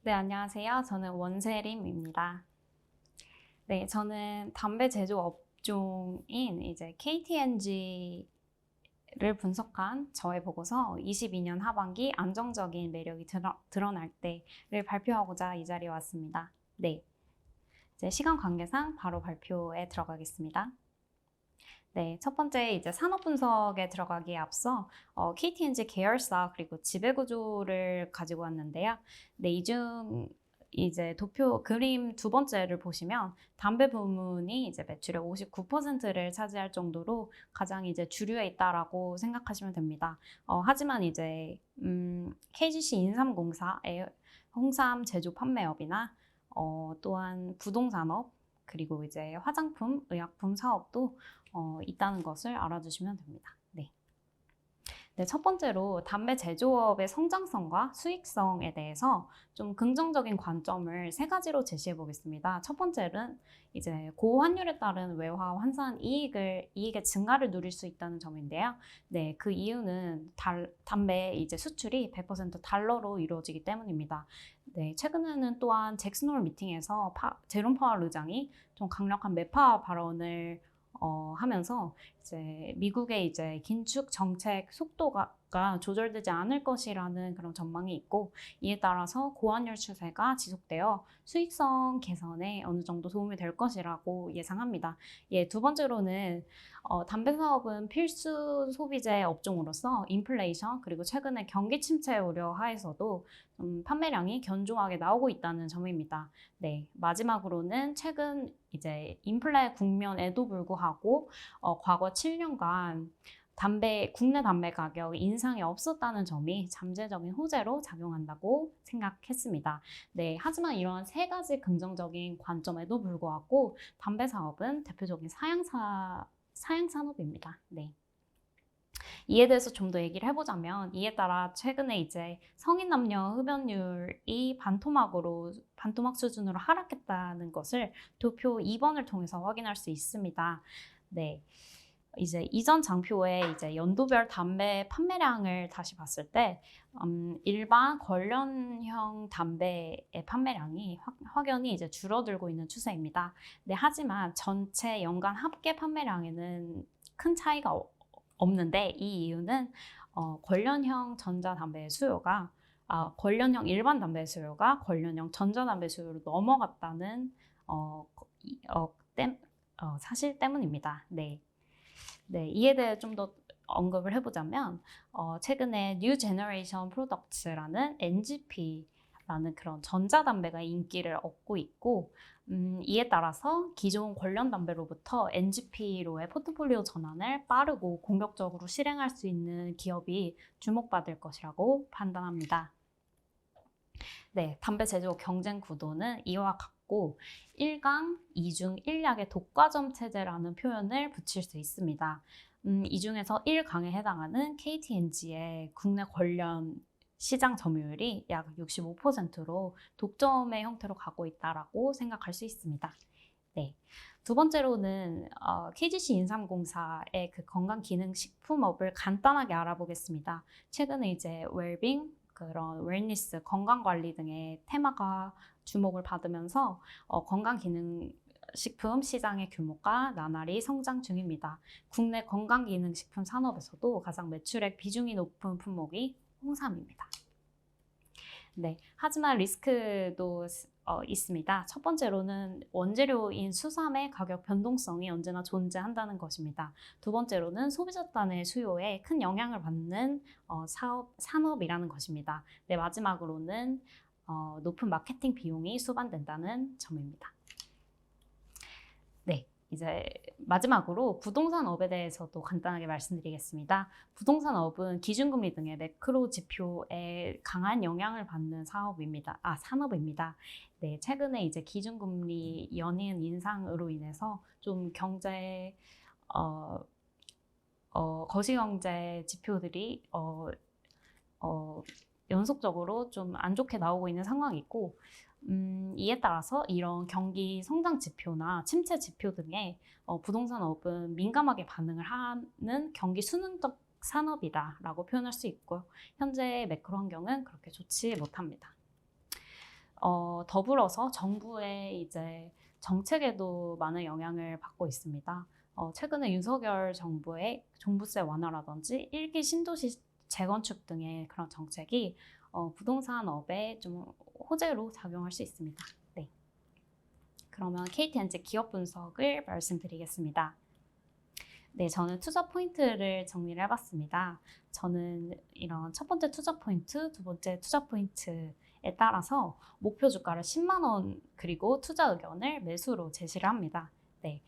네, 안녕하세요. 저는 원세림입니다. 네, 저는 담배 제조 업종인 이제 KTNG를 분석한 저의 보고서 22년 하반기 안정적인 매력이 드러날 때를 발표하고자 이 자리에 왔습니다. 네, 이제 시간 관계상 바로 발표에 들어가겠습니다. 네, 첫 번째 이제 산업 분석에 들어가기에 앞서 KTNG 계열사 그리고 지배구조를 가지고 왔는데요. 네, 이 중 이제 도표 그림 두 번째를 보시면 담배 부문이 이제 매출의 59%를 차지할 정도로 가장 이제 주류에 있다라고 생각하시면 됩니다. 하지만 이제 KGC 인삼공사의 홍삼 제조 판매업이나 또한 부동산업 그리고 이제 화장품, 의약품 사업도 있다는 것을 알아주시면 됩니다. 네. 네, 첫 번째로 담배 제조업의 성장성과 수익성에 대해서 좀 긍정적인 관점을 세 가지로 제시해 보겠습니다. 첫 번째는 이제 고환율에 따른 외화 환산 이익의 증가를 누릴 수 있다는 점인데요. 네, 그 이유는 담배 이제 수출이 100% 달러로 이루어지기 때문입니다. 네, 최근에는 또한 잭슨홀 미팅에서 제롬 파월 의장이 좀 강력한 매파 발언을 하면서 이제 미국의 이제 긴축 정책 속도가 조절되지 않을 것이라는 그런 전망이 있고, 이에 따라서 고환율 추세가 지속되어 수익성 개선에 어느 정도 도움이 될 것이라고 예상합니다. 예, 두 번째로는 담배 사업은 필수 소비재 업종으로서 인플레이션 그리고 최근에 경기 침체 우려 하에서도 판매량이 견조하게 나오고 있다는 점입니다. 네, 마지막으로는 최근 이제 인플레 국면에도 불구하고 과거 7년간 국내 담배 가격 인상이 없었다는 점이 잠재적인 호재로 작용한다고 생각했습니다. 네, 하지만 이러한 세 가지 긍정적인 관점에도 불구하고 담배 사업은 대표적인 사양 산업입니다. 네. 이에 대해서 좀 더 얘기를 해보자면, 이에 따라 최근에 이제 성인 남녀 흡연율이 반토막 수준으로 하락했다는 것을 도표 2번을 통해서 확인할 수 있습니다. 네. 이제 이전 장표에 이제 연도별 담배 판매량을 다시 봤을 때 일반 관련형 담배의 판매량이 확연히 이제 줄어들고 있는 추세입니다. 네, 하지만 전체 연간 합계 판매량에는 큰 차이가 없는데, 이 이유는 관련형 전자담배의 수요가 관련형 일반 담배 수요가 관련형 전자담배 수요로 넘어갔다는 사실 때문입니다. 네. 네, 이에 대해 좀 더 언급을 해보자면 최근에 New Generation Products라는 NGP라는 그런 전자담배가 인기를 얻고 있고 이에 따라서 기존 관련 담배로부터 NGP로의 포트폴리오 전환을 빠르고 공격적으로 실행할 수 있는 기업이 주목받을 것이라고 판단합니다. 네, 담배 제조 경쟁 구도는 이와 같고 1강, 2중 1약의 독과점 체제라는 표현을 붙일 수 있습니다. 이 중에서 1강에 해당하는 KTNG의 국내 관련 시장 점유율이 약 65%로 독점의 형태로 가고 있다고 생각할 수 있습니다. 네. 두 번째로는 KGC 인삼공사의 그 건강기능식품업을 간단하게 알아보겠습니다. 최근에 이제 웰빙, 그런 웰니스, 건강관리 등의 테마가 주목을 받으면서 건강기능식품 시장의 규모가 나날이 성장 중입니다. 국내 건강기능식품 산업에서도 가장 매출액 비중이 높은 품목이 홍삼입니다. 네, 하지만 리스크도 있습니다. 첫 번째로는 원재료인 수삼의 가격 변동성이 언제나 존재한다는 것입니다. 두 번째로는 소비자 단의 수요에 큰 영향을 받는 산업이라는 것입니다. 네, 마지막으로는 높은 마케팅 비용이 수반된다는 점입니다. 네, 이제 마지막으로 부동산업에 대해서도 간단하게 말씀드리겠습니다. 부동산업은 기준금리 등의 매크로 지표에 강한 영향을 받는 산업입니다. 네, 최근에 이제 기준금리 연이은 인상으로 인해서 좀 거시경제 지표들이 연속적으로 좀 안 좋게 나오고 있는 상황이고, 이에 따라서 이런 경기 성장 지표나 침체 지표 등의 부동산업은 민감하게 반응을 하는 경기 수능적 산업이다라고 표현할 수 있고요. 현재 매크로 환경은 그렇게 좋지 못합니다. 더불어서 정부의 이제 정책에도 많은 영향을 받고 있습니다. 최근에 윤석열 정부의 종부세 완화라든지 일기 신도시 재건축 등의 그런 정책이 부동산업에 좀 호재로 작용할 수 있습니다. 네. 그러면 KTNG 기업 분석을 말씀드리겠습니다. 네, 저는 투자 포인트를 정리를 해봤습니다. 저는 이런 첫 번째 투자 포인트, 두 번째 투자 포인트에 따라서 목표 주가를 10만 원 그리고 투자 의견을 매수로 제시를 합니다. 네.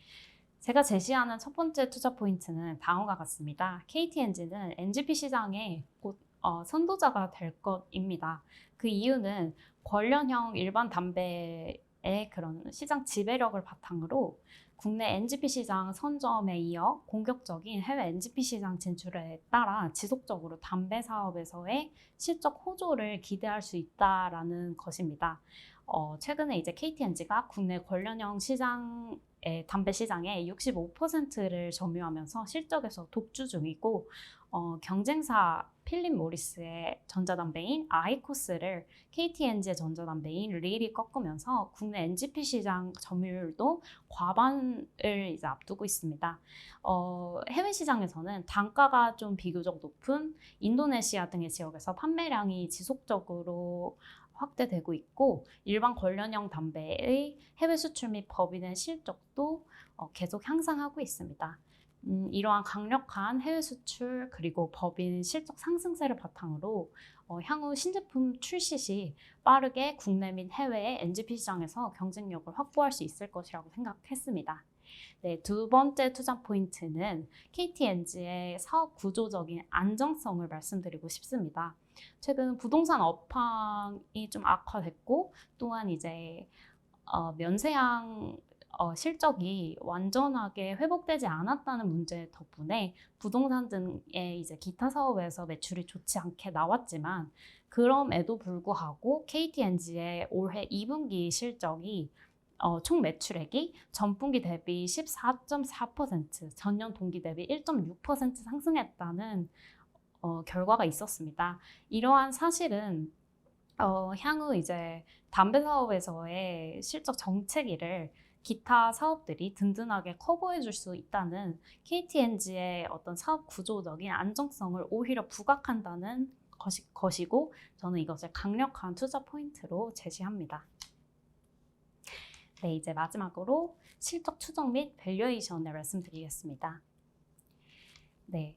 제가 제시하는 첫 번째 투자 포인트는 다음과 같습니다. KTNG는 NGP 시장의 곧 선도자가 될 것입니다. 그 이유는 관련형 일반 담배의 그런 시장 지배력을 바탕으로 국내 NGP 시장 선점에 이어 공격적인 해외 NGP 시장 진출에 따라 지속적으로 담배 사업에서의 실적 호조를 기대할 수 있다라는 것입니다. 최근에 이제 KTNG가 국내 관련형 시장 담배 시장의 65%를 점유하면서 실적에서 독주 중이고 경쟁사 필립 모리스의 전자담배인 아이코스를 KTNG의 전자담배인 릴이 꺾으면서 국내 NGP 시장 점유율도 과반을 이제 앞두고 있습니다. 해외 시장에서는 단가가 좀 비교적 높은 인도네시아 등의 지역에서 판매량이 지속적으로 확대되고 있고 일반 관련형 담배의 해외 수출 및 법인의 실적도 계속 향상하고 있습니다. 이러한 강력한 해외 수출 그리고 법인 실적 상승세를 바탕으로 향후 신제품 출시 시 빠르게 국내 및 해외의 NGP 시장에서 경쟁력을 확보할 수 있을 것이라고 생각했습니다. 네, 두 번째 투자 포인트는 KTNG의 사업 구조적인 안정성을 말씀드리고 싶습니다. 최근 부동산 업황이 좀 악화됐고 또한 이제 면세양 실적이 완전하게 회복되지 않았다는 문제 덕분에 부동산 등의 이제 기타 사업에서 매출이 좋지 않게 나왔지만 그럼에도 불구하고 KTNG의 올해 2분기 실적이 총 매출액이 전분기 대비 14.4%, 전년 동기 대비 1.6% 상승했다는 결과가 있었습니다. 이러한 사실은 향후 이제 담배 사업에서의 실적 정체기를 기타 사업들이 든든하게 커버해 줄 수 있다는 KTNG의 어떤 사업 구조적인 안정성을 오히려 부각한다는 것이고 저는 이것을 강력한 투자 포인트로 제시합니다. 네, 이제 마지막으로 실적 추정 및 밸류에이션을 말씀드리겠습니다. 네,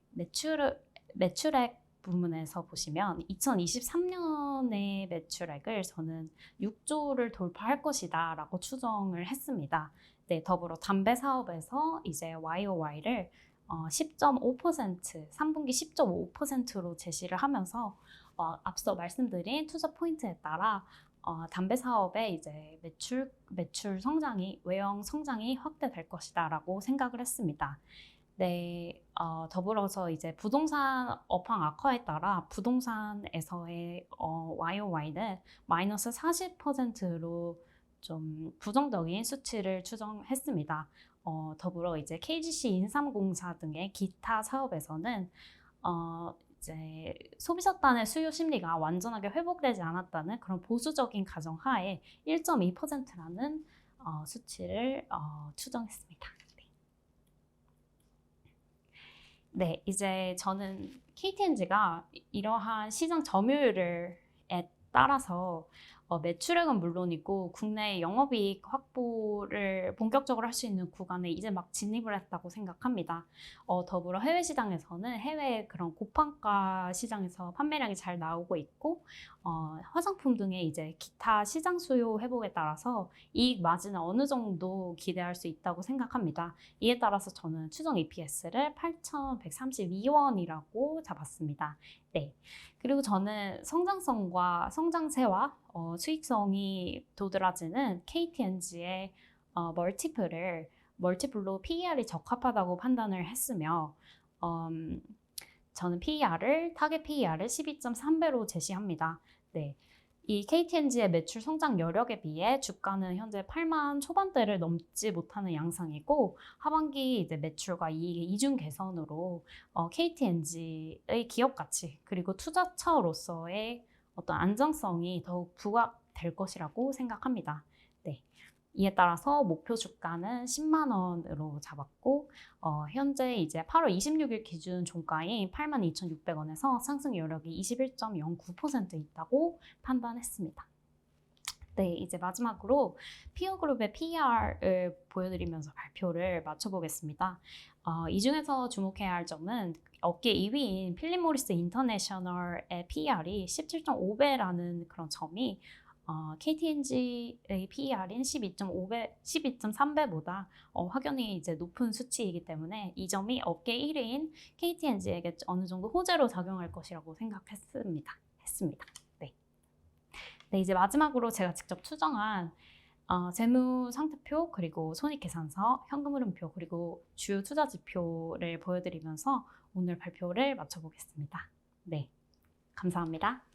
매출액 부문에서 보시면 2023년의 매출액을 저는 6조를 돌파할 것이다 라고 추정을 했습니다. 네, 더불어 담배 사업에서 이제 YOY를 10.5%, 3분기 10.5%로 제시를 하면서 앞서 말씀드린 투자 포인트에 따라 담배 사업의 이제 매출 성장이, 외형 성장이 확대될 것이다라고 생각을 했습니다. 네, 더불어서 이제 부동산 업황 악화에 따라 부동산에서의 YOY는 마이너스 40%로 좀 부정적인 수치를 추정했습니다. 더불어 이제 KGC 인삼공사 등의 기타 사업에서는 이제 소비자 단의 수요 심리가 완전하게 회복되지 않았다는 그런 보수적인 가정하에 1.2%라는 수치를 추정했습니다. 네, 이제 저는 KTNG가 이러한 시장 점유율에 따라서 매출액은 물론이고 국내 영업이익 확보를 본격적으로 할 수 있는 구간에 이제 막 진입을 했다고 생각합니다. 더불어 해외 시장에서는 해외 그런 고판가 시장에서 판매량이 잘 나오고 있고 화장품 등의 이제 기타 시장 수요 회복에 따라서 이익 마진을 어느 정도 기대할 수 있다고 생각합니다. 이에 따라서 저는 추정 EPS를 8,132원이라고 잡았습니다. 네. 그리고 저는 성장성과 성장세와 수익성이 도드라지는 KTNG의 멀티플로 PER이 적합하다고 판단을 했으며 저는 타겟 PER을 12.3배로 제시합니다. 네. 이 KTNG의 매출 성장 여력에 비해 주가는 현재 8만 초반대를 넘지 못하는 양상이고 하반기 이제 매출과 이익의 이중 개선으로 KTNG의 기업 가치 그리고 투자처로서의 어떤 안정성이 더욱 될 것이라고 생각합니다. 네. 이에 따라서 목표 주가는 10만 원으로 잡았고 현재 이제 8월 26일 기준 종가인 82,600원에서 상승 여력이 21.09% 있다고 판단했습니다. 네, 이제 마지막으로 피어그룹의 PER을 보여드리면서 발표를 마쳐보겠습니다. 이 중에서 주목해야 할 점은 업계 2위인 필립 모리스 인터내셔널의 PER이 17.5배라는 그런 점이 KTNG의 PER인 12.3배보다 확연히 이제 높은 수치이기 때문에 이 점이 업계 1위인 KTNG에게 어느 정도 호재로 작용할 것이라고 생각했습니다. 네, 이제 마지막으로 제가 직접 추정한 재무 상태표, 그리고 손익계산서, 현금 흐름표, 그리고 주요 투자 지표를 보여드리면서 오늘 발표를 마쳐보겠습니다. 네, 감사합니다.